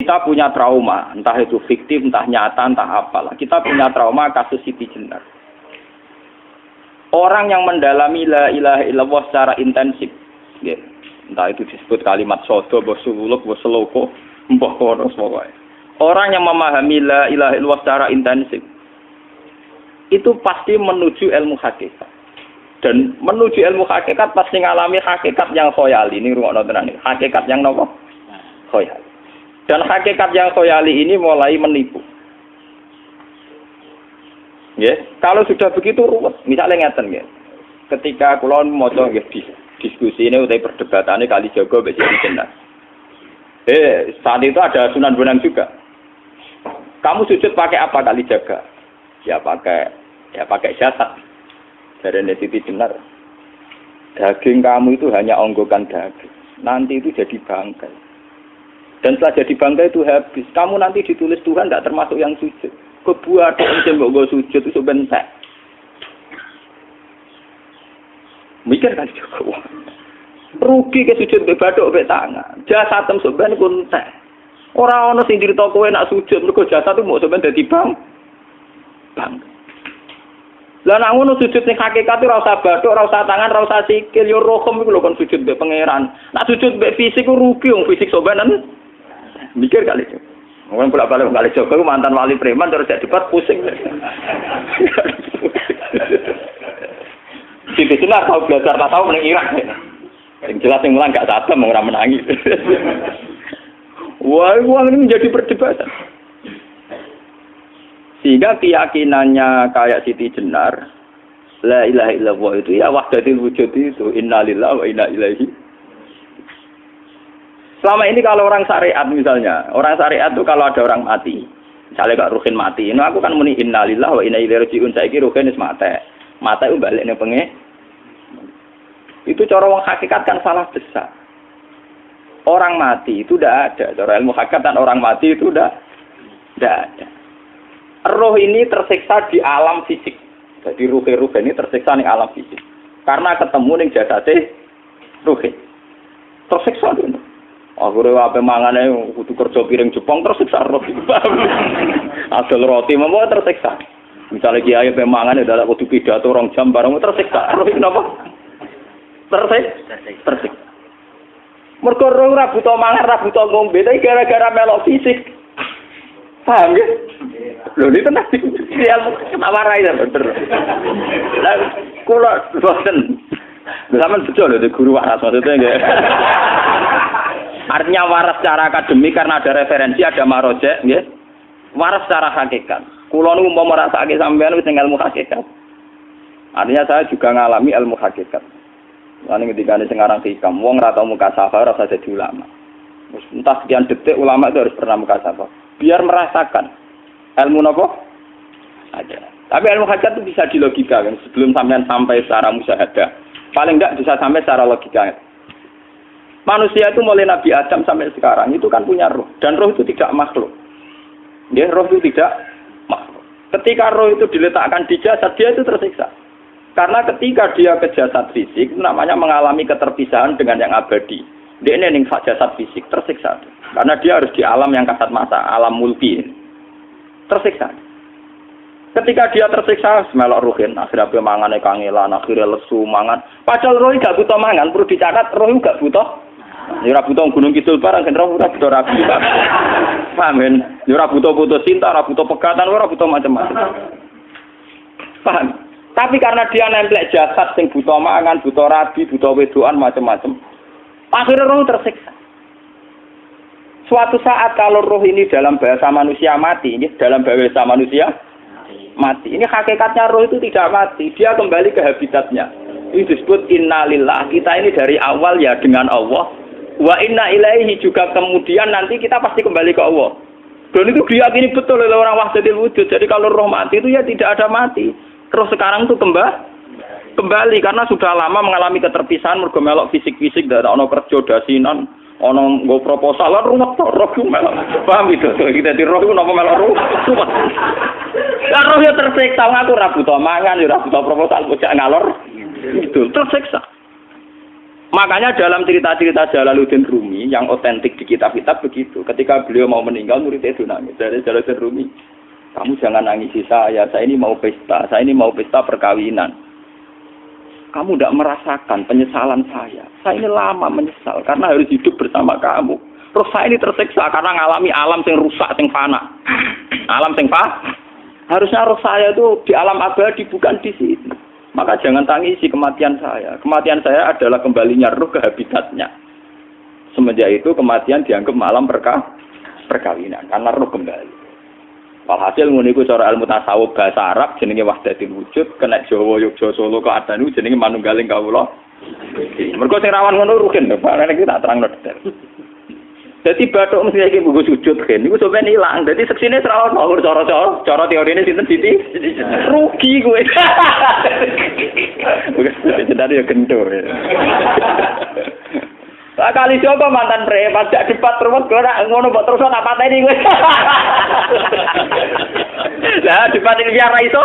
Kita punya trauma, entah itu fiktif, entah nyata, entah apalah. Kita punya trauma kasus Siti Jenar. Orang yang mendalami la ilaha illallah secara intensif, ya, entah itu disebut kalimat sodo, bosuluk, boseloko, mbah kono pokoknya. Orang yang memahami la ilaha illallah secara intensif, itu pasti menuju ilmu hakikat. Dan menuju ilmu hakikat pasti ngalami hakikat yang khoyali. Ini rungokno tenan iki. Hakikat yang nopo? Khoyali. Dan hakikat yang khoyali ini mulai menipu. Ya, kalau sudah begitu ruwet, misalnya ngeten nggih. Ketika kula maca nggih diskusi ini utai perdebatannya kali jago mbek Siti Jenar. Saat itu ada Sunan Bonang juga. Kamu sujud pakai apa kali jaga? Ya pakai jasad. Dari Siti Jenar. Daging kamu itu hanya onggokan daging. Nanti itu jadi bangkai. Dan setelah jadi bangkai itu habis. Kamu nanti ditulis Tuhan tidak termasuk yang sujud. Kebuat orang mbok sujud itu bentek. Mikir kan juga. Rugi ke sujud mbek bathuk mbek tangan. Jasad tem sampean ku entek. Ora ana sing crita kowe nak sujud mergo jasad itu mbok sampean dadi bang. Lah nek ngono sujud ning hakikat ora usah bathuk, ora usah tangan, ora usah sikil, yo rohem iku lho kon sujud mbek pangeran. Nak sujud mbek fisik ku rugi wong fisik sampean. Mikir kali itu. Orang bolak-balik kali Joko mantan wali preman terus jadi debat pusing. Siti Jenar tahu belajar tasawuf ning Irak. Yang jelas yang mulang gak sadam ora menangi. Wah, uang ini menjadi perdebatan. Sehingga keyakinannya kayak Siti Jenar, la ilaha illallah itu ya wahdatul wujud itu innalillahi wa inna ilaihi. Selama ini kalau orang syariat misalnya, orang syariat itu kalau ada orang mati, misalnya Kak Ruhin mati, ini aku kan muni innalillahi wa inna ilaihi raji'un, saiki Ruhin wis mati. Mati itu balik ning penge. Itu cara wong hakikat kan salah besar. Orang mati itu tidak ada. Cara ilmu hakikat dan orang mati itu tidak ada. Roh ini tersiksa di alam fisik. Jadi ruh ini tersiksa di alam fisik. Karena ketemu ning jasate ruh. Tersiksa itu. Aku ape mangane kudu kerja piring Jepang tersiksa roh. Asal roti memang tersiksa. Misalnya kiai ape mangane dadak kudu pidato 2 jam bareng tersiksa. Roh kenapa? Tersiksa. Mergo roh ora buta mangan, ora buta ngombe, tapi gara-gara melok fisik. Paham ya? Lho ini tenang ilmu warai ya bener. Lah kula boten. Sampeyan betul lho guru waras maksudnya nggih. Artinya waras secara akademik karena ada referensi, ada marojek, nggih. Waras secara hakikat. Kula niku umpama rasake sampean wis ilmu hakikat. Artinya saya juga ngalami ilmu hakikat. Lan ketika sing aran hikam, wong ora tau muka safar ora usah jadi ulama. Entah sekian detik ulama itu harus pernah muka safar. Biar merasakan ilmu napa? Ada. Tapi ilmu hakikat itu bisa dilogika kan sebelum sampean sampai secara musyahadah. Paling enggak bisa sampai secara logika. Manusia itu mulai Nabi Adam sampai sekarang itu kan punya roh. Dan roh itu tidak makhluk. Ya, roh itu tidak makhluk. Ketika roh itu diletakkan di jasad, dia itu tersiksa. Karena ketika dia ke jasad fisik, namanya mengalami keterpisahan dengan yang abadi. Dia ini ning jasad fisik, tersiksa. Karena dia harus di alam yang kasat mata, alam mulki. Tersiksa. Ketika dia tersiksa, melok ruhin, akhirnya dia mangane kangelan, akhirnya lesu mangan. Padahal roh gak butuh mangan, perlu dicatat roh gak butuh. Ya ora butuh gunung kidul barang kan ora butuh rapi. Paham kan? Ya ora butuh putus cinta, ora butuh pegatan, ora butuh macam-macam. Paham? Tapi karena dia nemplek jasad sing butuh mangan, butuh rabi, butuh wedoan macam-macam. Akhirnya roh tersiksa. Suatu saat kalau roh ini dalam bahasa manusia mati, ini dalam bahasa manusia mati. Ini hakikatnya roh itu tidak mati, dia kembali ke habitatnya. Ini disebut innalillah. Kita ini dari awal ya dengan Allah. Wa inna ilaihi juga kemudian nanti kita pasti kembali ke Allah. Dan itu diyakini betul oleh orang wahdatul wujud. Jadi kalau roh mati itu ya tidak ada mati. Roh sekarang itu kembali karena sudah lama mengalami keterpisahan mergo melok fisik-fisik dan ono kerja dasinan, ono nggo proposal lan ruwet roh melok. Paham itu? Kita di roh itu napa melok roh? Lah roh ya tersiksa aku ora butuh mangan, ora butuh proposal bocah ngalor. Itu tersiksa. Makanya dalam cerita-cerita Jalaluddin Rumi yang otentik di kitab-kitab begitu. Ketika beliau mau meninggal, muridnya itu nangis. Dari Jalaluddin Rumi, kamu jangan nangisi saya ini mau pesta, perkawinan. Kamu tidak merasakan penyesalan saya. Saya ini lama menyesal karena harus hidup bersama kamu. Terus saya ini tersiksa karena ngalami alam yang rusak, yang fana. Alam yang fana. Harusnya roh saya itu di alam abadi, bukan di sini. Maka jangan tangisi kematian saya. Kematian saya adalah kembalinya roh ke habitatnya. Semenjak itu kematian dianggap malam perkawinan. Karena roh kembali. Walhasil nguniku cara ilmu tasawuf bahasa Arab jenenge wahdatul wujud. Kena Jawa, Yogyakarta, Solo, Keadaan jenenge manunggaling kawula. Mergo sing rawan ngono rugen. Pak iki tak terangno detail. Jadi batuk mesti iki buku sujud kan. Niku sampeyan ilang. Dadi seksine ora ono cara teorine sinten Siti? Rugi kowe. Bukan jadi ya kentur. Kali coba mantan preman jak debat terus kowe ora ngono mbok terus tak pateni kowe. Lah debat ini biar ra iso.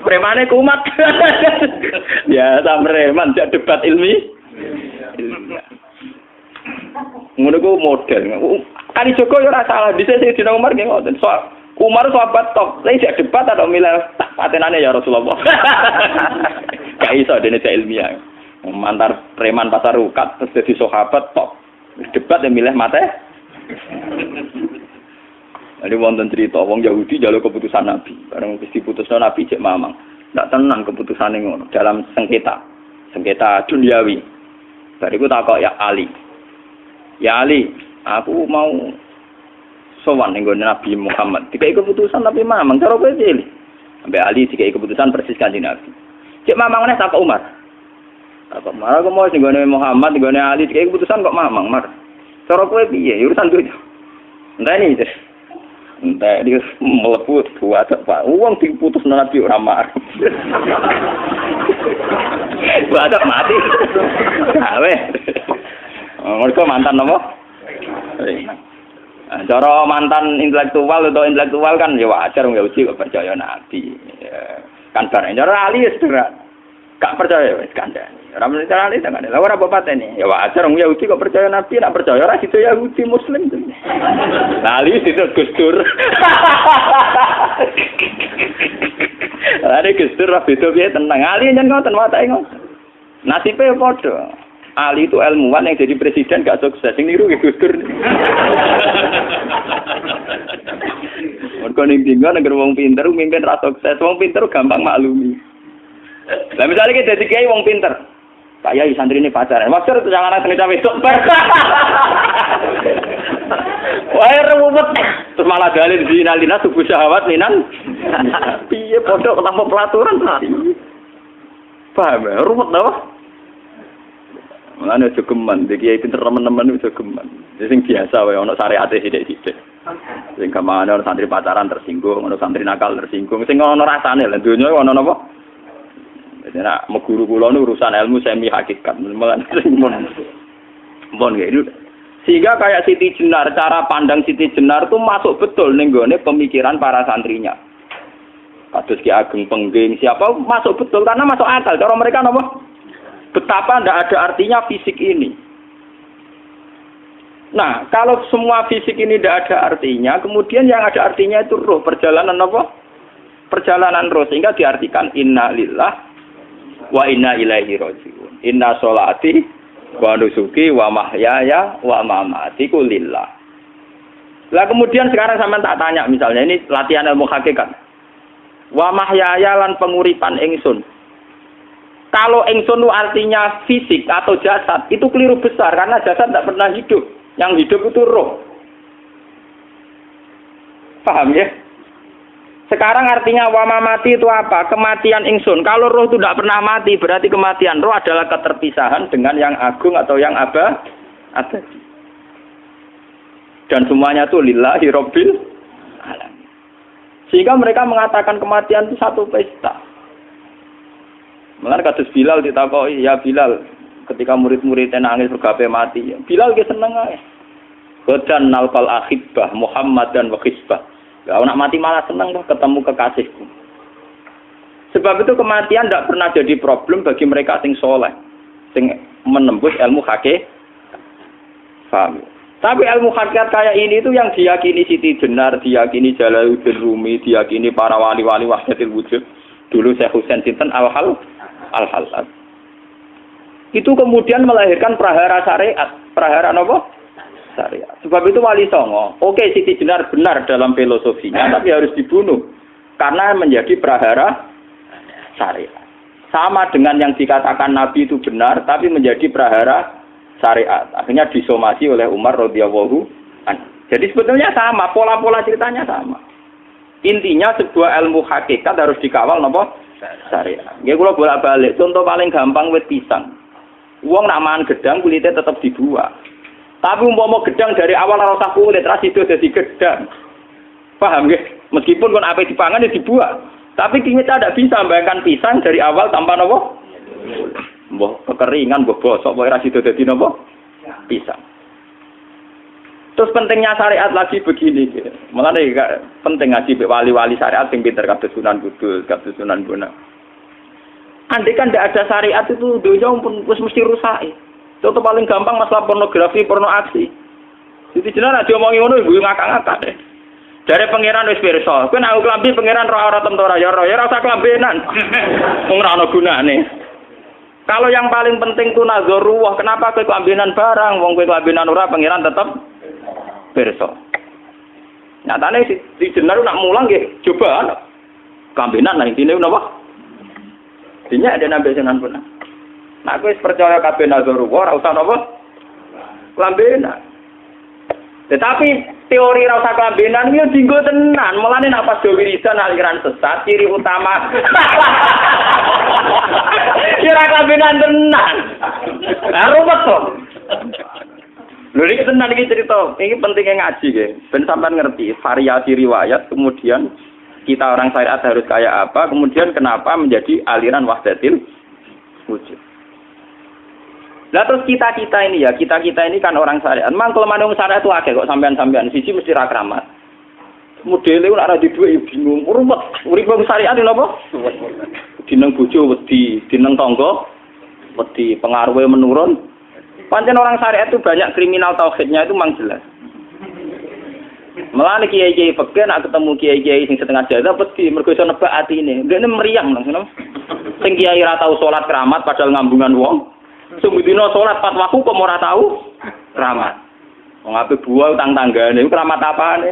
Premane kumat. Ya sam preman jak debat ilmi. Ngono ku model. Kali Joko yo ora salah. Dhisik Sayyidina Umar nggih ngoten. Umar sahabat top. Lah isih debat atau milih tak patenane ya Rasulullah. Gak iso dene ilmiah. Mantar preman pasar rukat terus jadi sahabat top. Debat yang milih mate. Ada wonten cerita wong Yahudi njaluk keputusan Nabi. Bareng wis diputusno Nabi cek mamang. Ndak tenang keputusane ngono dalam sengketa duniawi. Bariku takok ya Ali. Ya Ali, aku mau sowan ning Nabi Muhammad. Dikai keputusan tapi mamang cara kowe pilih. Sampai Ali dikai keputusan persis kanjeng Nabi. Cek mamang neh takok Umar. Takok Umar aku mau sing Muhammad, ning Ali dikai keputusan kok mamang, Mar. Cara kowe piye? Urusan dunya. Enteni iki. Entah dia melepuh buat apa? Uang diputus Nabi ora marah. Buat mati. Gawe. Mereka mantan apa? Cara mantan intelektual atau intelektual kan ya wajar wong Yahudi kok percaya Nabi. Kan bareng cara Ali sederhana. Gak percaya wis kandhani. Ora mesti cara Ali tenan. Lah ora bapatene. Ya wajar wong Yahudi kok percaya Nabi, nek percaya ora situ Yahudi Muslim. Lah Ali situ Gus Dur. Are Gus Dur beda piye tenang. Ali nyen ngoten watake ngoten. Nasibe padha. Ali itu ilmuwan yang jadi presiden gak sukses. Sing niru Gus Dur. Mergo ning dinggo nek wong pinter mimpin ra sukses. Wong pinter gampang maklumi. Lah misalnya kita dadi kiai wong pinter. Kaya santri ini pacaran. Maksud itu jangan ana cawe wedok. Wah, ruwet. Terus malah dalil dinalina subuh syahwat minan. Piye padha tanpa pelaturan ta? Paham ya? Ruwet ta? Mulane aja geman, iki kiai pinter teman-teman aja geman. Sing biasa wae ana syariate sithik-sithik. Sing kamane ana santri pacaran tersinggung, ana santri nakal tersinggung. Sing ana rasane lha donya ana napa? Jadi nak meguru kula nu urusan ilmu semi hakikat. Mon gitu. Sehingga kayak Siti Jenar, cara pandang Siti Jenar itu masuk betul ning gone pemikiran para santrinya. Kados Ki Ageng Pengging siapa masuk betul karena masuk akal. Cara mereka napa? Betapa tidak ada artinya fisik ini. Nah, kalau semua fisik ini tidak ada artinya, kemudian yang ada artinya itu roh, perjalanan apa? Perjalanan roh, sehingga diartikan inna lillah wa inna ilaihi raji'un. Inna sholati wa nusuki wa mahyaya wa mamati ku lillah. Lah kemudian sekarang sampean tak tanya misalnya, ini latihan ilmu hakikat. Wa mahyaya lan penguripan ingsun. Kalau ingsun itu artinya fisik atau jasad, itu keliru besar karena jasad tidak pernah hidup. Yang hidup itu roh. Paham ya? Sekarang artinya wama mati itu apa? Kematian ingsun. Kalau roh itu tidak pernah mati, berarti kematian roh adalah keterpisahan dengan yang agung atau yang abadi. Dan semuanya itu lillahi rabbil alamin. Sehingga mereka mengatakan kematian itu satu pesta. Mulane kados Bilal ditakoki, ya Bilal, ketika murid-muridnya nangis bergape mati, Bilal ge seneng ae. Godan nalqal ahibbah Muhammad dan wa hisbah. Lah anak mati malah seneng kok ketemu kekasihku. Sebab itu kematian tidak pernah jadi problem bagi mereka sing soleh, sing menembus ilmu hakikat. Paham? Tapi ilmu hakikat kayak ini itu yang diyakini Siti Jenar, diyakini Jalaluddin Rumi, diyakini para wali-wali wahdatul wujud. Dulu Syekh Husain sinten Al-Halal. Itu kemudian melahirkan prahara syariat. Prahara apa? Syariat. Sebab itu Wali Songo, oke Siti Jenar benar dalam filosofinya, tapi harus dibunuh. Karena menjadi prahara syariat. Sama dengan yang dikatakan Nabi itu benar, tapi menjadi prahara syariat. Akhirnya disomasi oleh Umar radhiyallahu anhu. Jadi sebetulnya sama, pola-pola ceritanya sama. Intinya sebuah ilmu hakikat harus dikawal napa? Syariat. Nggih kula bolak-balik, contoh paling gampang wit pisang. Wong nak mangan gedang kulitnya tetap dibuat. Tapi umpama gedang dari awal ora usah kulit, ra sido dadi gedang. Paham nggih? Meskipun kon ape dipangan ya dibuat. Tapi kita tidak bisa membayangkan pisang dari awal tanpa napa? Mbah kekeringan, mbah bosok, mbah ra sido dadi napa? Pisang. Terus pentingnya syariat lagi begini, gitu. Mulane penting ngaji wali-wali syariat sing pinter kados Sunan Kudus, kados Sunan Bonang. Andai kan tidak ada syariat itu dunia pun mesti rusak. Contoh paling gampang masalah pornografi, porno aksi. Jadi jenengan ada omongi ngono ibu ngakak-ngakak deh. Dari pangeran wis pirsa, kowe nek aku klambi pangeran ora tentu ora ya ora usah klambenan. Wong ora ana gunane. Kalau yang paling penting ku nazarullah, kenapa kowe klambenan barang, wong kowe klambenan ora pangeran tetep pirsa. Nyatane di jenar nak mulang nggih coba klambenan lah intine napa? Dinya ada nabi Sunan Bonang. Nah, aku percaya kabeh nazarullah ora usah napa? Klambenan. Tetapi teori ora usah klambenan iki dinggo tenan. Mulane nek pas wiridan aliran sesat ciri utama. Kira klambenan tenan. Lah ruwet to. Lho iki tenan iki cerita. Iki pentingnya ngaji nggih. Ben sampean ngerti variasi riwayat kemudian kita orang syariat harus kayak apa, kemudian kenapa menjadi aliran wahdatil wujud. Nah terus kita-kita ini ya, kita-kita ini kan orang syariat. Memang kelemahan orang syariat itu akeh kok sampean-sampean. Siji mesti ra kramat. Modele ora di duwe bingung, ruwet. Urip wong syariat lho apa? Dineng bojo wedi, dineng tangga wedi, pengaruhe menurun. Pancen orang syariat itu banyak kriminal tauhidnya itu memang jelas. Mulane kiai-kiai peke nak ketemu kiai-kiai sing setengah jadah wedi mergo iso nebak atine. Ndekne meriang langsung. Sing kiai ra tau salat keramat padahal ngambungan wong. Sumudina salat 4 waktu kok ora tau keramat. Wong ape buah utang tanggane iku keramat apane?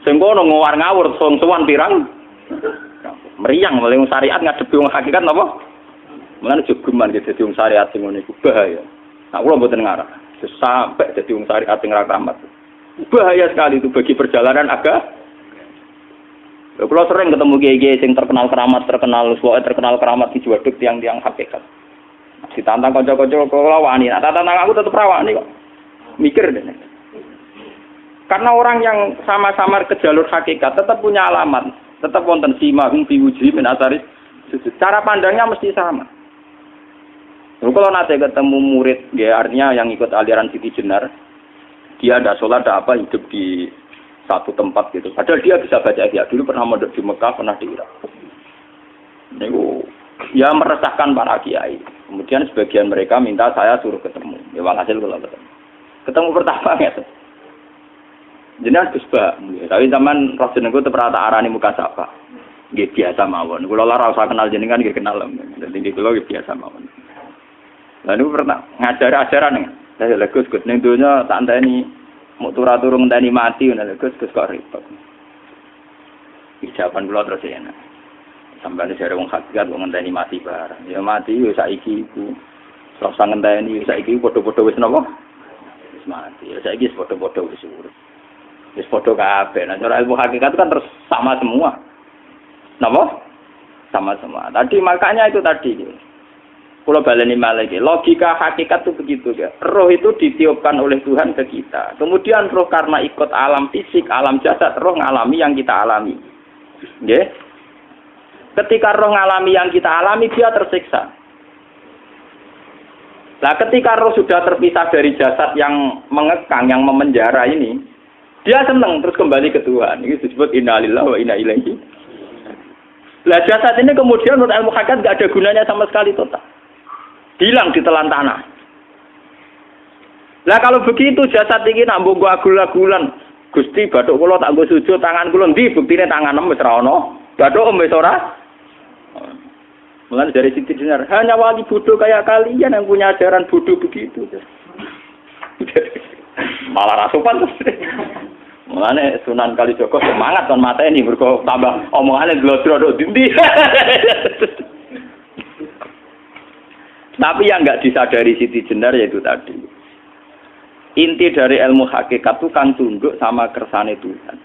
Sing kono ngawur-ngawur sowan pirang. Meriang oleh wong syariat ngadepi wong hakikat napa? Mulane jogeman gitu dadi wong syariat sing ngene iku bahaya. Nah kula mboten ngarah. Sampai dadi wong syariat sing ra keramat. Bahaya sekali itu bagi perjalanan agama. Kalau sering ketemu kiai-kiai yang terkenal keramat di Juwaduk tiang-tiang hakikat. Ditantang kanca-kanca kula wani, nah tantang aku tetep rawani kok. Mikir deh. Karena orang yang sama-sama ke jalur hakikat tetap punya alamat, tetap wonten simahum fi wujuhi min atsari sujud. Cara pandangnya mesti sama. Kalau nanti ketemu murid, ya artinya yang ikut aliran Siti Jenar, dia ada sholat, ada apa, hidup di satu tempat gitu. Padahal dia bisa baca ihya. Dulu pernah mondok di Mekah, pernah di Irak. Itu ya meresahkan para kiai. Kemudian sebagian mereka minta saya suruh ketemu. Ya walhasil kalau ketemu. Ketemu pertama gitu. Jenengan Gus Ba, tapi zaman roh jenengku tetep rata arani muka sapa. Nggih biasa mawon. Kula ora usah kenal jenengan nggih kenal. Dadi kula nggih biasa mawon. Lah niku pernah ngajar-ajaran. Saya Gus ning donya tak enteni mau turu ngenteni mati ngono Gus kok repot. Jawaban kula terus enak. Sampai jare wong hakikat wong ngenteni mati barang. Ya mati yo saiki iku. Terus ngenteni saiki padha-padha wis napa? Wis mati. Ya saiki wis padha-padha wis urip. Wis padha kabeh. Nah cara ilmu hakikat kan terus sama semua. Napa? Sama semua. Tadi makanya itu tadi. Kalau baleni malih logika hakikat itu begitu ya. Roh itu ditiupkan oleh Tuhan ke kita. Kemudian roh karena ikut alam fisik, alam jasad, roh ngalami yang kita alami. Nggih. Ketika roh ngalami yang kita alami dia tersiksa. Nah, ketika roh sudah terpisah dari jasad yang mengekang, yang memenjara ini, dia senang terus kembali ke Tuhan. Ini disebut innalillahi wa inna ilaihi. Lah jasad ini kemudian menurut ilmu hakikat enggak ada gunanya sama sekali total. Hilang di telan tanah. Lah kalau begitu jasad iki nak mbok agul-agulan. Gusti bathuk kula tak nggo sujud tangan kula ndi buktine tanganem wis ora ana. Bathuk wis ora. Mulane dari Siti Jenar, hanya wali bodoh kayak kalian yang punya ajaran bodoh begitu. Malah rasupan terus. Mulane Sunan Kalijaga semangat kon mateni mergo tambah omongane glodro nduk ndi. Tapi yang enggak disadari Siti Jenar yaitu tadi. Inti dari ilmu hakikat itu kan tunduk sama kersane Tuhan.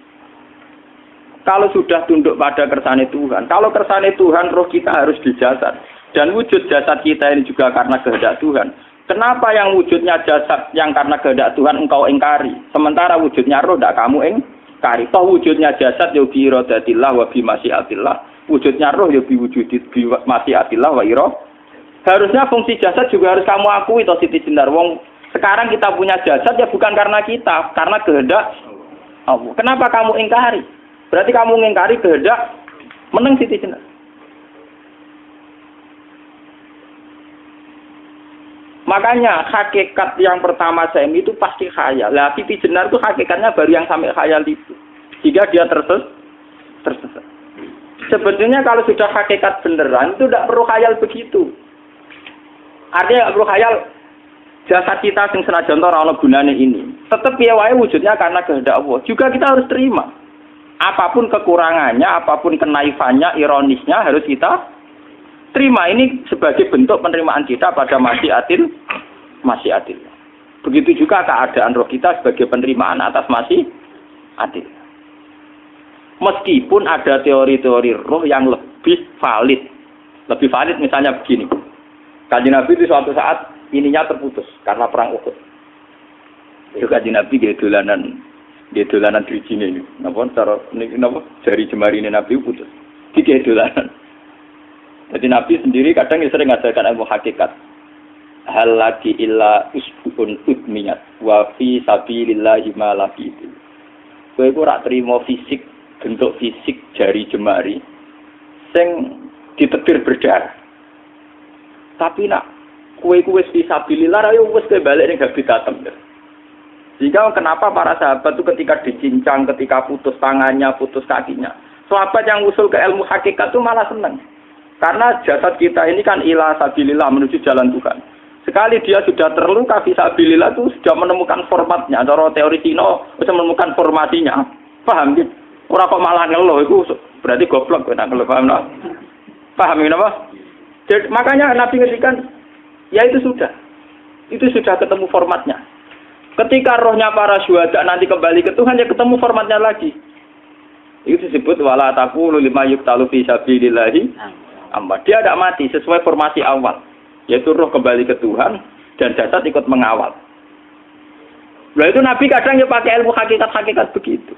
Kalau sudah tunduk pada kersane Tuhan, kalau kersane Tuhan roh kita harus di jasad. Dan wujud jasad kita ini juga karena kehendak Tuhan. Kenapa yang wujudnya jasad yang karena kehendak Tuhan engkau ingkari? Sementara wujudnya roh tidak kamu ingkari. Toh wujudnya jasad ya bi iradatillah wa bi masyiatillah. Wujudnya roh ya bi wujudit bi masyiatillah wa ira. Harusnya fungsi jasad juga harus kamu akui toh Siti Jenar. Wong sekarang kita punya jasad ya bukan karena kita, karena kehendak Allah. Kenapa kamu ingkari? Berarti kamu ingkari kehendak meneng Siti Jenar. Makanya hakikat yang pertama saya itu pasti khayal. Lah Siti Jenar itu hakikatnya baru yang sampai khayal itu. Jika dia tersesat. Sebetulnya kalau sudah hakikat beneran itu tidak perlu khayal begitu. Artinya tidak perlu khayal. Jasad kita sing senajan ora ana gunane ini. Tetep piye wae wujudnya karena kehendak Allah. Juga kita harus terima. Apapun kekurangannya, apapun kenaifannya, ironisnya harus kita terima. Ini sebagai bentuk penerimaan kita pada masyiatil. Begitu juga keadaan roh kita sebagai penerimaan atas masyiatil. Meskipun ada teori-teori roh yang lebih valid. Lebih valid misalnya begini. Kanjeng Nabi itu suatu saat ininya terputus karena perang Uhud. Itu Kanjeng Nabi dia dolanan drijine ini. Napa cara niki napa jari jemari ini Nabi putus. Iki dolanan. Jadi Nabi sendiri kadang sering ngajarkan ilmu hakikat. Hal lagi illa usbun udmiyat wa fi sabilillahi ma lafitu. Kowe ora trimo fisik, bentuk fisik jari jemari sing ditetir berdarah. Tapi nak kue fisabilillah ayo wis balik ning habitatem. Jika kenapa para sahabat itu ketika dicincang, ketika putus tangannya, putus kakinya, sahabat yang usul ke ilmu hakikat itu malah senang. Karena jasad kita ini kan ila sabilillah menuju jalan Tuhan. Sekali dia sudah terluka fisabilillah itu sudah menemukan formatnya. Cara teori Cina sudah menemukan formasinya. Paham gitu? Ora kok malah ngeluh itu berarti goblok nek ngeluh paham no? Paham kenapa? Jadi, makanya Nabi ngertikan ya itu sudah ketemu formatnya. Ketika rohnya para syuhada nanti kembali ke Tuhan ya ketemu formatnya lagi. Itu disebut wala taqulu lima yuqtalu fi sabilillahi amma. Dia tidak mati sesuai formasi awal, yaitu roh kembali ke Tuhan dan jasad ikut mengawal. Nah itu Nabi kadang ya pakai ilmu hakikat begitu.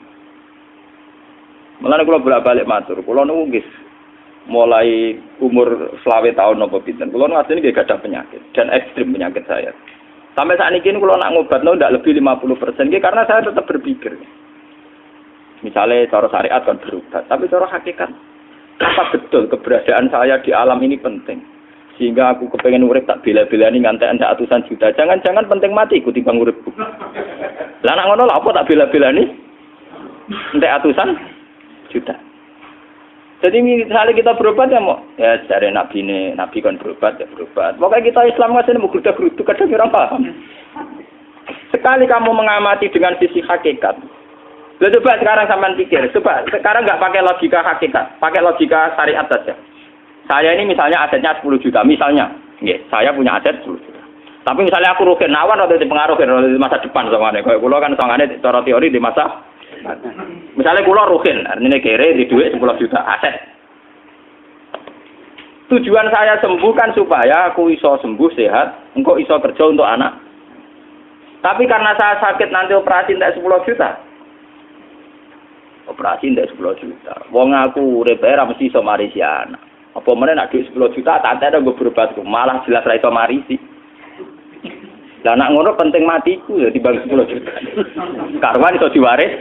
Mulane kula bolak-balik matur, kula niku nggih mulai umur 20 tahun napa pinten. Kula asline nggih gadah penyakit dan ekstrim penyakit saya. Sampai saat ini kula nak ngobatno ndak lebih 50% nggih karena saya tetap berpikir. Misalnya cara syariat kan berobat, tapi cara hakikat apa betul keberadaan saya di alam ini penting. Sehingga aku kepengen urip tak bela-belani ngantek atusan juta. Jangan-jangan penting mati ikuti bang urip. Lah nak ngono lha apa tak bela-belani? Entek atusan juta. Jadi misalnya kita berobat ya mau ya dari nabi kan berobat ya berobat. Pokoknya kita Islam nggak sih mau geruda-gerudu kadang orang paham. Sekali kamu mengamati dengan sisi hakikat, coba sekarang sampean pikir, coba sekarang nggak pakai logika hakikat, pakai logika syariat saja. Saya ini misalnya asetnya 10 juta, misalnya, saya punya aset 10 juta. Tapi misalnya aku rugi nawan atau dipengaruhi di masa depan sama nih, kalau pulau kan soalnya cara teori di masa misalnya pulau rugen, artinya kere di duit 10 juta aset. Tujuan saya sembuh kan supaya aku iso sembuh sehat, engkau iso kerja untuk anak. Tapi karena saya sakit nanti operasi tidak 10 juta. Operasi tidak 10 juta. Wong aku repair mesti iso marisi anak. Apa meneh nak duit 10 juta tak ada gue berobat malah jelas ra iso marisi. Lah nak ngono penting matiku ya dibanding 10 juta. Karwan iso diwaris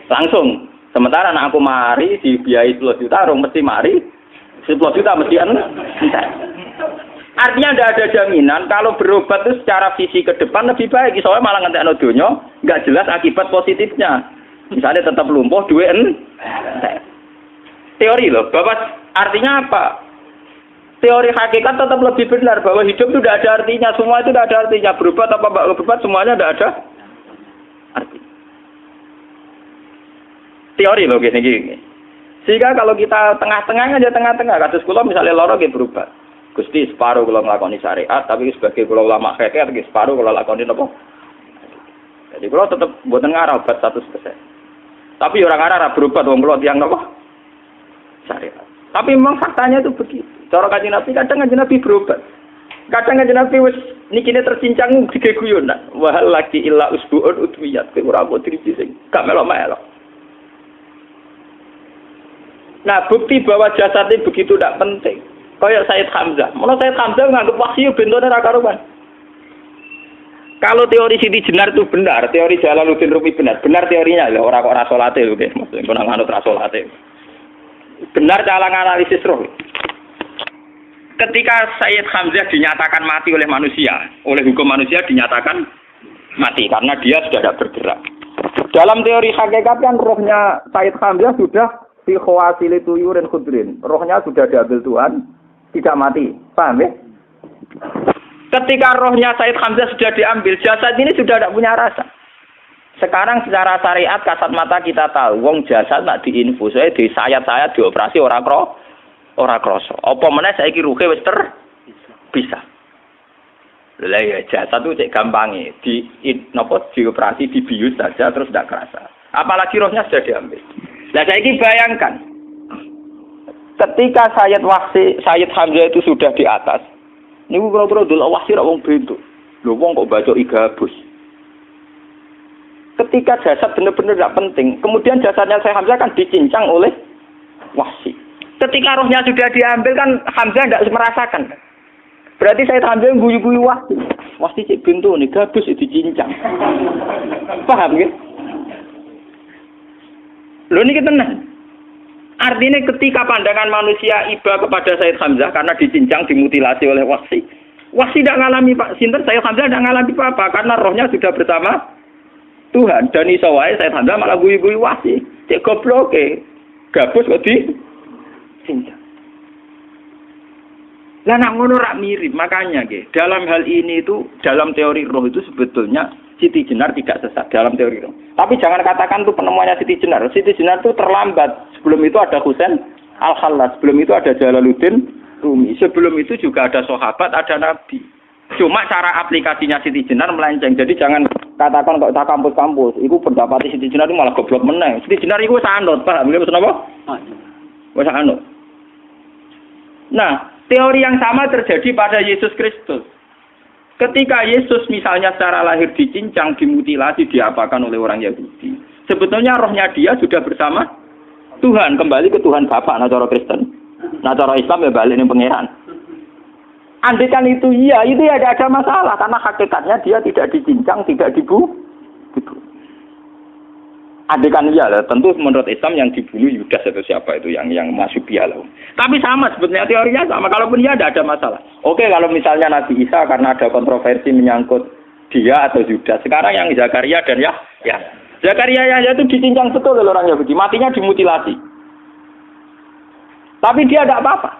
langsung. Sementara anak aku mari dibiayai 10 juta, rong mesti mari 10 juta mesti entek. Artinya tidak ada jaminan kalau berobat itu secara visi ke depan lebih baik. Soalnya malah ngentekno donya nggak jelas akibat positifnya. Misalnya tetap lumpuh duwe teori loh. Bapak artinya apa? Teori hakikat tetap lebih benar bahwa hidup itu tidak ada artinya. Semua itu tidak ada artinya. Berobat apa enggak berobat semuanya tidak ada arti. Teori loh gini. Sehingga kalau kita tengah-tengah aja tengah-tengah. Kados kula misalnya loro nggih berobat. Gusti separuh kalau ngelakoni syariat, tapi sebagai kalau ulama fikih separuh kalau lakoni apa? Jadi kalau tetap buatan ngarah obat 100%. Tapi orang ngarah berobat wong kula tiyang apa? Syariat. Tapi memang faktanya itu begitu. Cara Kanjeng Nabi kadang Kanjeng Nabi berobat. Kadang Kanjeng Nabi wis nikine tercincang dige guyonan. Wahal lagi illa usbuun udwiyat. Ora apa driji sing gak melok-melok. Nah, bukti bahwa jasad ini begitu tidak penting. Kayak Sayyid Hamzah. Mulai Sayyid Hamzah nganggep wahyu bentone ra karuan. Kalau teori Siti Jenar itu benar, teori Jalaluddin Rumi benar. Benar teorinya lho, ora kok ra salate lho, nggih. Maksudnya kok nganut ra salate. Benar cara analisis roh. Ketika Sayyid Hamzah dinyatakan mati oleh manusia, oleh hukum manusia dinyatakan mati karena dia sudah tidak bergerak. Dalam teori hakikat kan rohnya Sayyid Hamzah sudah fi khawasili tuyurin khudrin. Rohnya sudah diambil Tuhan. Tidak mati, paham ya? Ketika rohnya Sayyid Hamzah sudah diambil, jasad ini sudah tidak punya rasa. Sekarang secara syariat kasat mata kita tahu, wong jasad nak diinfus, di sayat-sayat dioperasi ora kroso. Apa meneh saiki ruhe wis bisa. Lha ya jasad itu cek gampange, dioperasi dibius saja terus tidak kerasa. Apalagi rohnya sudah diambil. Lah saiki bayangkan ketika Sayyid Hamzah itu sudah di atas, niku kira-kira delok Wahsi ra wong bentuk. Lho wong kok baca igabus. Ketika jasad benar-benar tidak penting, kemudian jasadnya Sayyid Hamzah kan dicincang oleh Wahsi. Ketika rohnya sudah diambil kan Hamzah tidak merasakan. Berarti Sayyid Hamzah guyu-guyu Wahsi. Wahsi cek bentuk nih gabus dicincang. Paham ya? Lho niki tenan. Artinya ketika pandangan manusia iba kepada Sayyid Hamzah karena dicincang, dimutilasi oleh Wahsi tidak ngalami Pak Sinten, Sayyid Hamzah tidak ngalami apa-apa karena rohnya sudah bersama Tuhan. Dan iso wae Sayyid Hamzah malah guyu-guyu Wahsi. Cek gobloke. Gabus kok dicincang. Lah nak ngono rak mirip, makanya nggih. Dalam hal ini itu dalam teori roh itu sebetulnya Siti Jenar tidak sesat dalam teori roh. Tapi jangan katakan itu penemuannya Siti Jenar. Siti Jenar itu terlambat. Sebelum itu ada Husain Al-Khallas, sebelum itu ada Jalaluddin Rumi. Sebelum itu juga ada sahabat, ada nabi. Cuma cara aplikasinya Siti Jenar melenceng. Jadi jangan katakan kok tak kampus-kampus, iku pendapat Siti Jenar itu malah goblok meneh. Siti Jenar iku wis anut, paham nggih maksud apa? Wis anut. Nah, teori yang sama terjadi pada Yesus Kristus. Ketika Yesus misalnya secara lahir dicincang, dimutilasi, diapakan oleh orang Yahudi. Sebetulnya rohnya dia sudah bersama Tuhan, kembali ke Tuhan Bapa, nah cara Kristen. Nah cara Islam ya balik ning pangeran. Andaikan itu iya, itu ya tidak ada masalah karena hakikatnya dia tidak dicincang, tidak dibunuh. Andaikan iya lah, tentu menurut Islam yang dibunuh Yudas atau siapa itu yang masuk bialah. Tapi sama sebetulnya teorinya sama. Kalaupun iya tidak ada masalah. Oke, kalau misalnya Nabi Isa karena ada kontroversi menyangkut dia atau Yudas. Sekarang yang Zakaria dan ya. Zakaria Yahya itu dicincang betul oleh orang Yahudi, matinya dimutilasi. Tapi dia tidak apa-apa.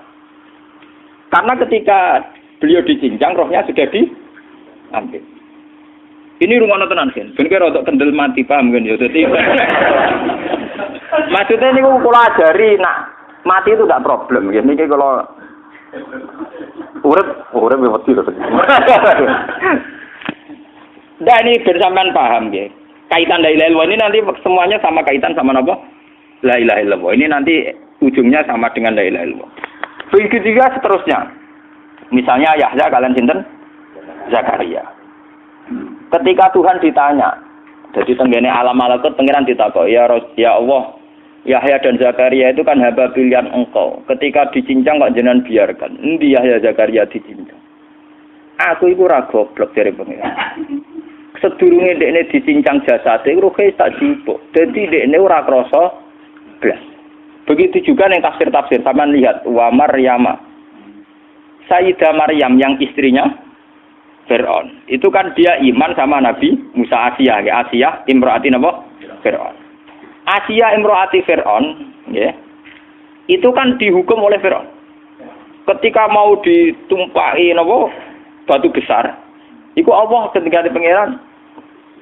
Karena ketika beliau dicincang, rohnya sudah diambil. Ini rumah tenan kan. Ben kira untuk kendel mati paham kan ya. Dadi maksudnya niku kula ajari nak mati itu tidak problem nggih. Niki kalau urip wedi lho. Dan ini bersamaan paham nggih. Kaitan la ilaha illallah ini nanti semuanya sama kaitan sama apa? La ilaha illallah. Ini nanti ujungnya sama dengan la ilaha illallah. Begitu juga seterusnya. Misalnya Yahya kalian sinten? Zakaria. Ketika Tuhan ditanya, jadi tenggene alam malakut pengiran ditakok, ya Allah, Yahya dan Zakaria itu kan hamba pilihan engkau. Ketika dicincang kok jenengan biarkan. Endi Yahya Zakaria dicincang? Aku iku ora goblok dari pengiran. Sedurunge dekne dicincang jasate ruhe tak jupuk. Dadi dekne ora krasa blas. Begitu juga ning tafsir-tafsir sampean lihat wa Maryama Sayyidah Maryam yang istrinya Fir'aun. Itu kan dia iman sama Nabi Musa. Asiyah, ya Asiyah imro'ati napa? Fir'aun. Asiyah imro'ati Fir'aun, ya. Itu kan dihukum oleh Fir'aun. Ketika mau ditumpaki napa? Batu besar. Iku Allah ketika di pangeran,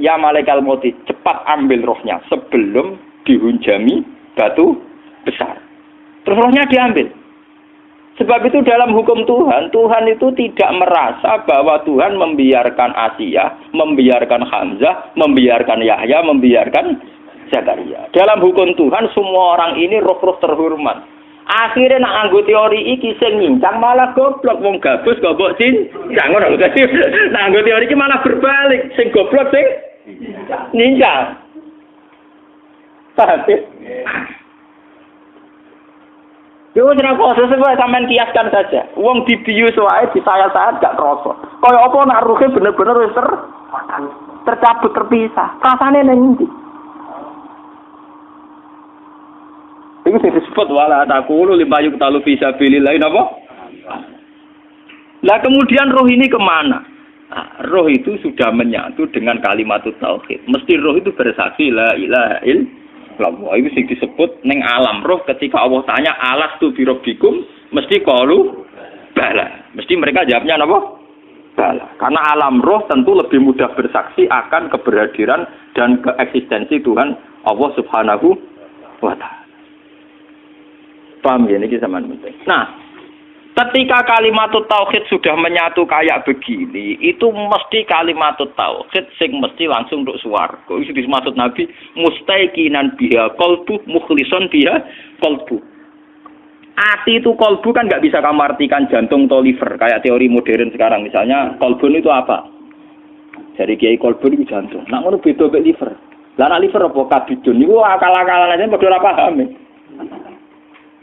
ya malaikat maut, cepat ambil rohnya sebelum dihunjami batu besar. Terus rohnya diambil. Sebab itu dalam hukum Tuhan, Tuhan itu tidak merasa bahwa Tuhan membiarkan Asiyah, membiarkan Hamzah, membiarkan Yahya, membiarkan Zakaria. Dalam hukum Tuhan, semua orang ini roh-roh terhormat. Akhirnya nak anggo teori iki sing nyincang malah goblok, wong gabus goblok cincang ngono lho. Nah anggo teori iki malah berbalik, sing goblok sing nyincang. Paham? Yo ora kok sesuai sampean kiaskan saja. Wong dibius wae disayat-sayat gak krasa. Kaya apa nak ruhe bener-bener wis tercabut terpisah. Rasane ning ndi? Iku sing disebut wala taqulu lima yuqtalu fi sabilillah napa? Lah kemudian roh ini kemana? Nah, roh itu sudah menyatu dengan kalimat tauhid. Mesti roh itu bersaksi la ilaha illallah. Itu sing disebut ning alam roh ketika Allah tanya alastu bi rabbikum mesti qalu bala. Mesti mereka jawabnya apa? Bala. Karena alam roh tentu lebih mudah bersaksi akan keberhadiran dan keeksistensi Tuhan Allah Subhanahu wa taala. Paham ya ini sama penting. Nah, ketika kalimat tauhid sudah menyatu kayak begini, itu mesti kalimat tauhid sing mesti langsung untuk swarga. Itu dimaksud Nabi mustaiqinan biha qalbu mukhlishon biha qalbu. Ati itu qalbu kan nggak bisa kamu artikan jantung atau liver kayak teori modern sekarang. Misalnya qalbun itu apa? Jadi kiai qalbun itu jantung. Nah ngono beda mek liver. Lah nek liver apa kabidun niku akal-akalan aja padha ora paham.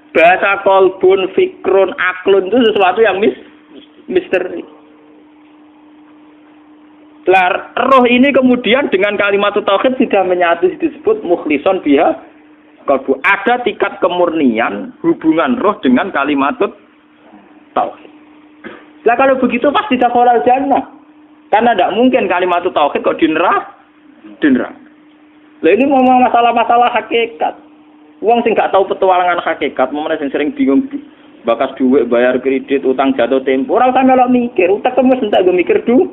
Bahasa kolbun, fikrun, aklun itu sesuatu yang misteri. Roh ini kemudian dengan kalimat tauhid sudah menyatu disebut mukhlishon biha qalbu. Ada tingkat kemurnian hubungan roh dengan kalimat tauhid. Lah kalau begitu pasti dakhalal jannah. Karena tidak mungkin kalimat tauhid kok di neraka. Lah ini mau masalah-masalah hakikat. Wong sing gak tahu petualangan hakikat, momene sing sering bingung bakas duit, bayar kredit, utang jatuh tempo, ora usah melok mikir, utek wis entek go mikir duit.